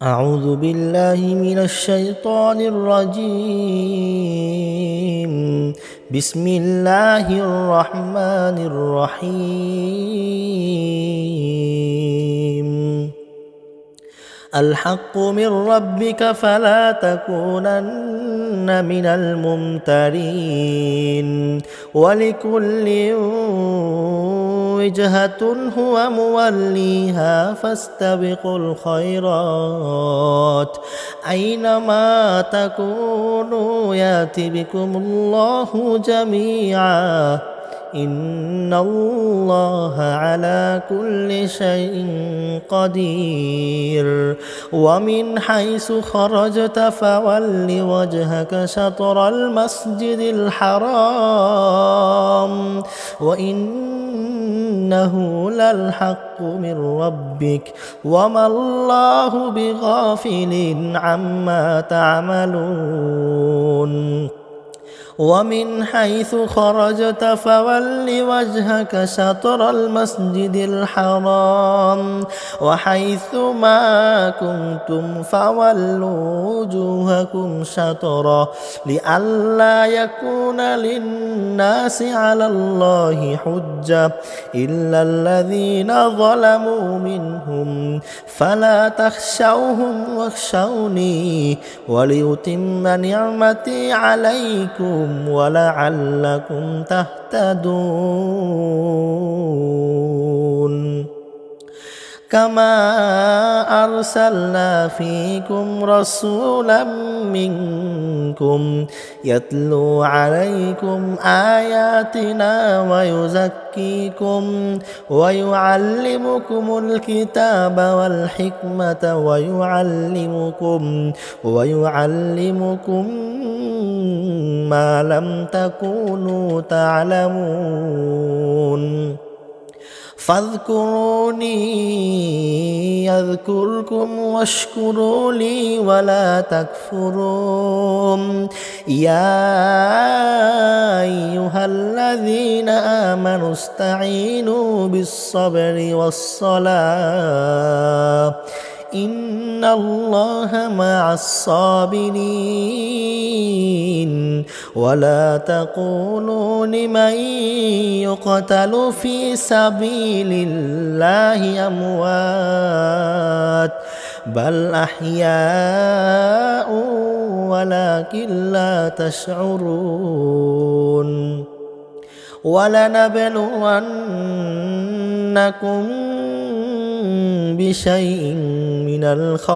أعوذ بالله من الشيطان الرجيم. بسم الله الرحمن الرحيم. الحق من ربك فلا تكونن من الممترين. ولكل وجهة هو موليها فاستبقوا الخيرات أينما تكونوا يأت بكم الله جميعا إن الله على كل شيء قدير. ومن حيث خرجت فول وجهك شطر المسجد الحرام وإنه للحق من ربك وما الله بغافل عما تعملون. ومن حيث خرجت فول وجهك شطر المسجد الحرام وحيث ما كنتم فولوا وجوهكم شطره لئلا يكون للناس على الله حجة إلا الذين ظلموا منهم فلا تخشوهم واخشوني وليتم نعمتي عليكم ولعلكم تهتدون. كما أرسلنا فيكم رسولا منكم يتلو عليكم آياتنا ويزكيكم ويعلمكم الكتاب والحكمة ويعلمكم ما لم تكونوا تعلمون. فاذكروني يذكركم واشكروا لي ولا تكفرون. يا أيها الذين آمنوا استعينوا بالصبر والصلاة إن الله مع الصابرين. ولا تقولوا لمن يقتل في سبيل الله أموات بل أحياء ولكن لا تشعرون. ولنبلونكم بشيء من الخوف